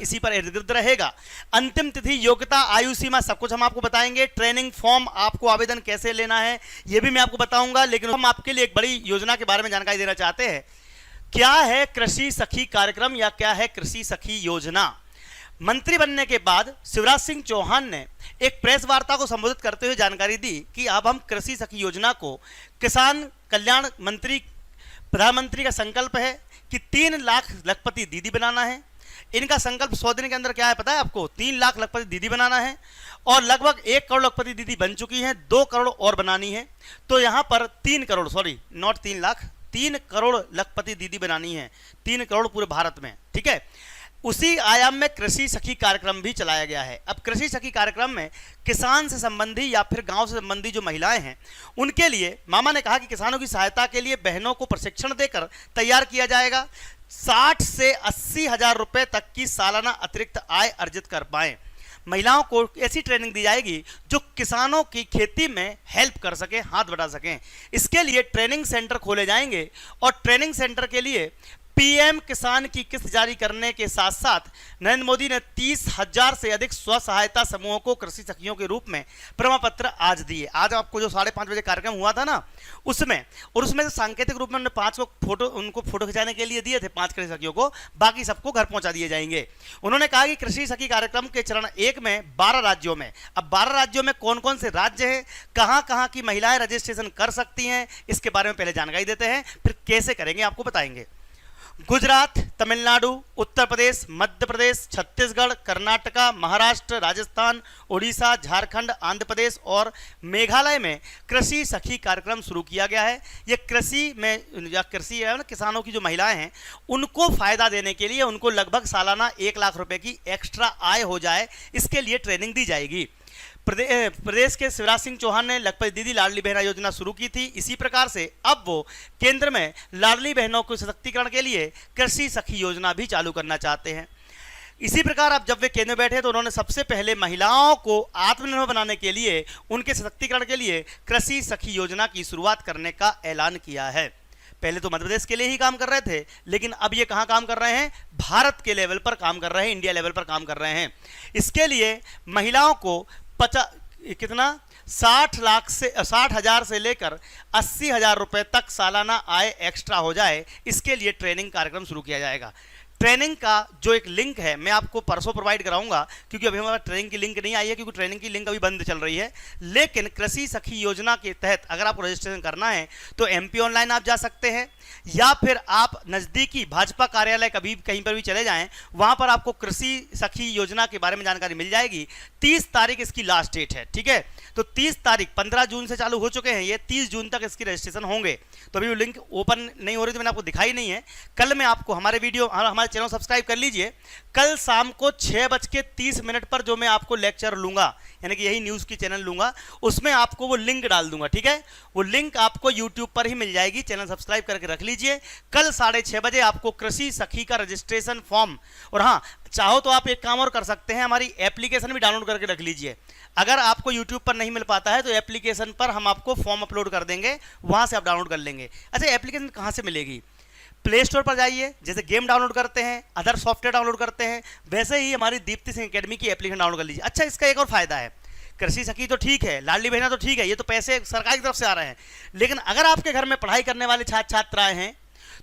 इसी पर इर्द गिर्द रहेगा। अंतिम तिथि, योग्यता, आयु सीमा सब कुछ हम आपको बताएंगे। ट्रेनिंग फॉर्म, आपको आवेदन कैसे लेना है ये भी मैं आपको बताऊंगा। लेकिन हम आपके लिए एक बड़ी योजना के बारे में जानकारी देना चाहते हैं। क्या है कृषि सखी कार्यक्रम या क्या है कृषि सखी योजना? मंत्री बनने के बाद शिवराज सिंह चौहान ने एक प्रेस वार्ता को संबोधित करते हुए जानकारी दी कि अब हम कृषि सखी योजना को, किसान कल्याण मंत्री, प्रधानमंत्री का संकल्प है कि 3 लाख लखपति दीदी बनाना है। इनका संकल्प 100 दिन के अंदर क्या है पता है आपको? 3 लाख लखपति दीदी बनाना है और लगभग 1 करोड़ लखपति दीदी बन चुकी हैं, 2 करोड़ और बनानी है। तो यहां पर 3 करोड़, सॉरी नॉट 3 लाख, 3 करोड़ लखपति दीदी बनानी है, 3 करोड़ पूरे भारत में, ठीक है। उसी आयाम में कृषि सखी कार्यक्रम भी चलाया गया है। अब कृषि सखी कार्यक्रम में किसान से संबंधी या फिर गांव से संबंधी जो महिलाएं हैं उनके लिए मामा ने कहा कि किसानों की सहायता के लिए बहनों को प्रशिक्षण देकर तैयार किया जाएगा। 60 से 80 हजार रुपए तक की सालाना अतिरिक्त आय अर्जित कर पाएं। महिलाओं को ऐसी ट्रेनिंग दी जाएगी जो किसानों की खेती में हेल्प कर सके, हाथ बढ़ा सकें। इसके लिए ट्रेनिंग सेंटर खोले जाएंगे और ट्रेनिंग सेंटर के लिए पीएम किसान की किस्त जारी करने के साथ साथ नरेंद्र मोदी ने 30,000 से अधिक स्व सहायता समूहों को कृषि सखियों के रूप में प्रमाण पत्र आज दिए। आज आपको जो 5:30 बजे कार्यक्रम हुआ था ना उसमें, और उसमें सांकेतिक रूप में उन्होंने 5 को फोटो, उनको फोटो खिंचाने के लिए दिए थे 5 कृषि सखियों को, बाकी सबको घर पहुंचा दिए जाएंगे। उन्होंने कहा कि कृषि सखी कार्यक्रम के चरण 1 में 12 राज्यों में, अब 12 राज्यों में कौन कौन से राज्य हैं, कहां कहां की महिलाएं रजिस्ट्रेशन कर सकती हैं, इसके बारे में पहले जानकारी देते हैं, फिर कैसे करेंगे आपको बताएंगे। गुजरात, तमिलनाडु, उत्तर प्रदेश, मध्य प्रदेश, छत्तीसगढ़, कर्नाटका, महाराष्ट्र, राजस्थान, उड़ीसा, झारखंड, आंध्र प्रदेश और मेघालय में कृषि सखी कार्यक्रम शुरू किया गया है। ये कृषि में या कृषि है ना, किसानों की जो महिलाएं हैं उनको फायदा देने के लिए उनको लगभग सालाना 1 लाख रुपए की एक्स्ट्रा आय हो जाए, इसके लिए ट्रेनिंग दी जाएगी। प्रदेश के शिवराज सिंह चौहान ने लखपति दीदी लाडली बहना योजना शुरू की थी। इसी प्रकार से अब वो केंद्र में लाडली बहनों के सशक्तिकरण के लिए कृषि सखी योजना भी चालू करना चाहते हैं। इसी प्रकार अब जब वे केंद्र में बैठे तो उन्होंने सबसे पहले महिलाओं को आत्मनिर्भर बनाने के लिए, उनके सशक्तिकरण के लिए कृषि सखी योजना की शुरुआत करने का ऐलान किया है। पहले तो मध्य प्रदेश के लिए ही काम कर रहे थे, लेकिन अब ये कहाँ काम कर रहे हैं? भारत के लेवल पर काम कर रहे हैं, इंडिया लेवल पर काम कर रहे हैं। इसके लिए महिलाओं को 60,000 से लेकर 80,000 रुपए तक सालाना आय एक्स्ट्रा हो जाए, इसके लिए ट्रेनिंग कार्यक्रम शुरू किया जाएगा। ट्रेनिंग का जो एक लिंक है मैं आपको परसों प्रोवाइड कराऊंगा, क्योंकि अभी हमारा ट्रेनिंग की लिंक नहीं आई है, क्योंकि ट्रेनिंग की लिंक अभी बंद चल रही है। लेकिन कृषि सखी योजना के तहत अगर आपको रजिस्ट्रेशन करना है तो एमपी ऑनलाइन आप जा सकते हैं, या फिर आप नज़दीकी भाजपा कार्यालय कभी कहीं पर भी चले जाएं, वहां पर आपको कृषि सखी योजना के बारे में जानकारी मिल जाएगी। 30 तारीख इसकी लास्ट डेट है, ठीक है। तो 30 तारीख, 15 जून से चालू हो चुके हैं ये, 30 जून तक इसकी रजिस्ट्रेशन होंगे। तो अभी वो लिंक ओपन नहीं हो रही, तो मैंने आपको दिखाई नहीं है। कल मैं आपको हमारे वीडियो, हमारे चैनल सब्सक्राइब कर लीजिए। कल शाम को 6:30 पर जो मैं आपको लेक्चर लूंगा, यानी कि यही न्यूज़ की चैनल लूंगा, उसमें आपको वो लिंक डाल दूंगा, ठीक है। वो लिंक आपको यूट्यूब पर ही मिल जाएगी, चैनल सब्सक्राइब करके रख लीजिए। कल 6:30 बजे आपको कृषि सखी का रजिस्ट्रेशन फॉर्म, और हाँ चाहो तो आप एक काम और कर सकते हैं, हमारी एप्लीकेशन भी डाउनलोड करके रख लीजिए। अगर आपको YouTube पर नहीं मिल पाता है तो एप्लीकेशन पर हम आपको फॉर्म अपलोड कर देंगे, वहां से आप डाउनलोड कर लेंगे। अच्छा, एप्लीकेशन कहां से मिलेगी? प्ले स्टोर पर जाइए, जैसे गेम डाउनलोड करते हैं, अदर सॉफ्टवेयर डाउनलोड करते हैं, वैसे ही हमारी दीप्ति सिंह एकेडमी की एप्लीकेशन डाउनलोड कर लीजिए। अच्छा, इसका एक और फायदा है, कृषि सखी तो ठीक है, लाडली बहना तो ठीक है, ये तो पैसे सरकार की तरफ से आ रहे हैं, लेकिन अगर आपके घर में पढ़ाई करने वाले छात्र छात्राएं हैं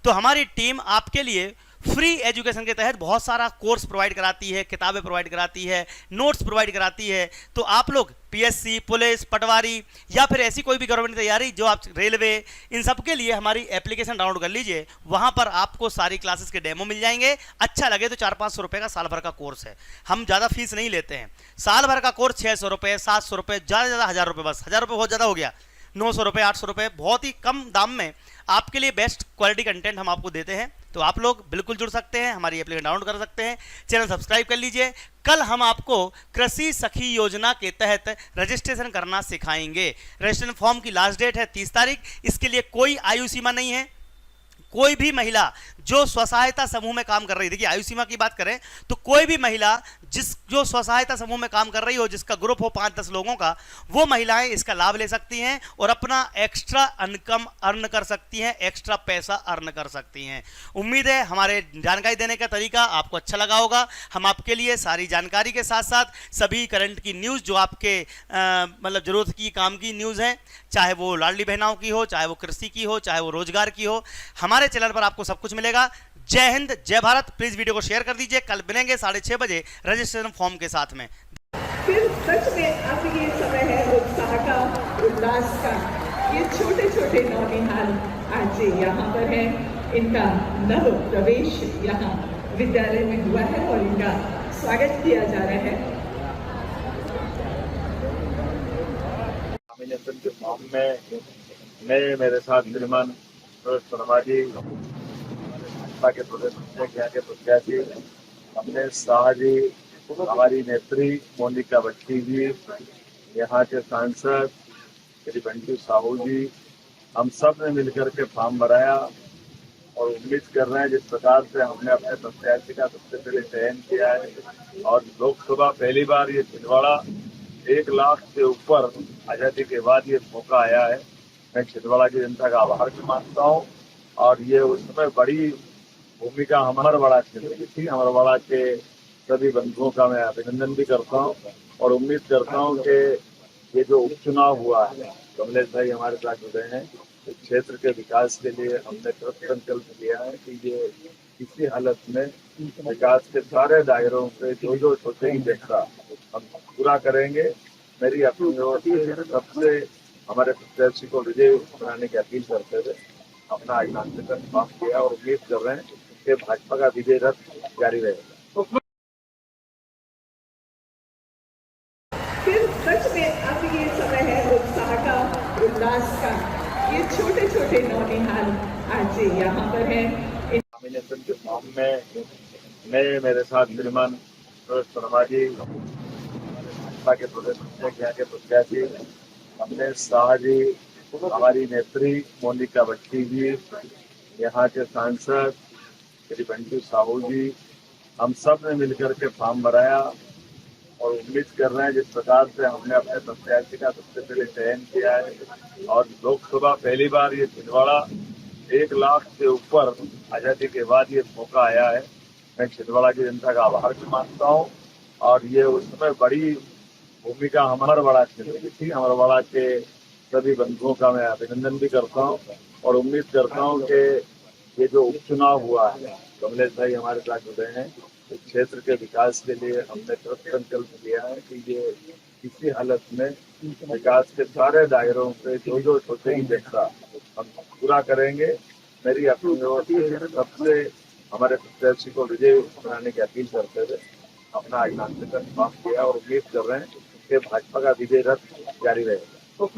तो हमारी टीम आपके लिए फ्री एजुकेशन के तहत बहुत सारा कोर्स प्रोवाइड कराती है, किताबें प्रोवाइड कराती है, नोट्स प्रोवाइड कराती है। तो आप लोग पीएससी, पुलिस, पटवारी या फिर ऐसी कोई भी गवर्नमेंट तैयारी, जो आप रेलवे, इन सब के लिए हमारी एप्लीकेशन डाउनलोड कर लीजिए। वहां पर आपको सारी क्लासेस के डेमो मिल जाएंगे। अच्छा लगे तो 400-500 रुपए का साल भर का कोर्स है, हम ज़्यादा फीस नहीं लेते हैं। साल भर का कोर्स 600 रुपये, 700 रुपये, ज़्यादा से ज़्यादा 1000 रुपये, बस 1000 रुपये बहुत ज़्यादा हो गया। 900 रुपये, 800 रुपये, बहुत ही कम दाम में आपके लिए बेस्ट क्वालिटी कंटेंट हम आपको देते हैं। तो आप लोग बिल्कुल जुड़ सकते हैं, हमारी एप्लीकेशन डाउनलोड कर सकते हैं, चैनल सब्सक्राइब कर लीजिए। कल हम आपको कृषि सखी योजना के तहत रजिस्ट्रेशन करना सिखाएंगे। रजिस्ट्रेशन फॉर्म की लास्ट डेट है 30 तारीख। इसके लिए कोई आयु सीमा नहीं है। कोई भी महिला जो स्वसहायता समूह में काम कर रही है, देखिए आयु सीमा की बात करें तो कोई भी महिला जो स्वसहायता समूह में काम कर रही हो, जिसका ग्रुप हो 5-10 लोगों का, वो महिलाएं इसका लाभ ले सकती हैं और अपना एक्स्ट्रा इनकम अर्न कर सकती हैं, एक्स्ट्रा पैसा अर्न कर सकती हैं। उम्मीद है हमारे जानकारी देने का तरीका आपको अच्छा लगा होगा। हम आपके लिए सारी जानकारी के साथ साथ सभी करंट की न्यूज़ जो आपके मतलब जरूरत की काम की न्यूज़ है, चाहे वो लाडली बहनाओं की हो, चाहे वो कृषि की हो, चाहे वो रोजगार की हो, हमारे चैनल पर आपको सब कुछ मिलेगा। जय हिंद, जय भारत। प्लीज वीडियो को शेयर कर दीजिए। कल मिलेंगे 6:30 बजे रजिस्ट्रेशन फॉर्म के साथ में। फिर सच में अब ये समय है उत्साह का, उल्लास का। ये छोटे छोटे नौनिहाल आज यहाँ पर है, इनका नव प्रवेश यहाँ विद्यालय में हुआ है और इनका स्वागत किया जा रहा है। नॉमिनेशन के फॉर्म में मैं, मेरे साथ श्रीमान शर्मा जी, भाजपा के प्रदेश अध्यक्ष यहाँ के प्रत्याशी हमने शाह जी, हमारी नेत्री मोनिका बट्टी जी, यहाँ के सांसद श्री बंटी साहू जी, हम सब ने मिलकर के फॉर्म भराया और उम्मीद कर रहे हैं जिस प्रकार से हमने अपने प्रत्याशी का सबसे पहले चयन किया है और लोकसभा पहली बार ये छिंदवाड़ा 1 लाख से ऊपर आजादी के बाद ये मौका आया है। मैं छिंदवाड़ा की जनता का आभार भी मानता हूँ और ये उसमें बड़ी भूमिका अमरवाड़ा क्षेत्र की थी। अमरवाड़ा के सभी बंधुओं का मैं अभिनंदन भी करता हूँ और उम्मीद करता हूँ कि ये जो उपचुनाव हुआ है, कमलेश भाई हमारे साथ जुड़े हैं, इस क्षेत्र के विकास के लिए हमने कृत संकल्प लिया है कि ये किसी हालत में विकास के सारे दायरों पे जो सोचेंगे देखा हम पूरा करेंगे। मेरी अपनी ओर से सबसे हमारे प्रत्याशी को विजय बनाने की अपील करते हुए अपना आज नामांकन फॉर्म किया और उम्मीद कर रहे हैं कि भाजपा का विजय रथ जारी रहेगा। फिर सच में अब ये समय है उत्साह का, उल्लास का। ये छोटे छोटे नौनिहाल आज यहाँ पर है। नॉमिनेशन के फॉर्म में मैं, मेरे साथ श्रीमान शर्मा जी, भाजपा के प्रदेश अध्यक्ष यहाँ के प्रत्याशी हमने शाह जी, हमारी नेत्री मोनिका बट्टी जी, यहाँ के सांसद श्री बंटी साहू जी, हम सब ने मिलकर के फॉर्म भराया और उम्मीद कर रहे हैं जिस प्रकार से हमने अपने प्रत्याशी का सबसे पहले चयन किया है और लोकसभा पहली बार ये छिंदवाड़ा 1 लाख से ऊपर आजादी के बाद ये मौका आया है। मैं छिंदवाड़ा की जनता का आभार भी मानता हूँ और ये उसमें बड़ी भूमिका अमरवाड़ा क्षेत्र की थी। अमरवाड़ा के सभी बंधुओं का मैं अभिनंदन भी करता हूँ और उम्मीद करता हूँ कि ये जो उपचुनाव हुआ है, कमलेश भाई हमारे साथ जुड़े हैं, इस क्षेत्र के विकास के लिए हमने कृत संकल्प लिया है कि ये किसी हालत में विकास के सारे दायरों पे जो सोचेंगे देखा हम पूरा करेंगे। मेरी अपनी ओर से सबसे हमारे प्रत्याशी को विजय बनाने की अपील करते हुए अपना आज नामांकन फॉर्म किया और उम्मीद कर रहे हैं कि भाजपा का विजय रथ जारी रहेगा।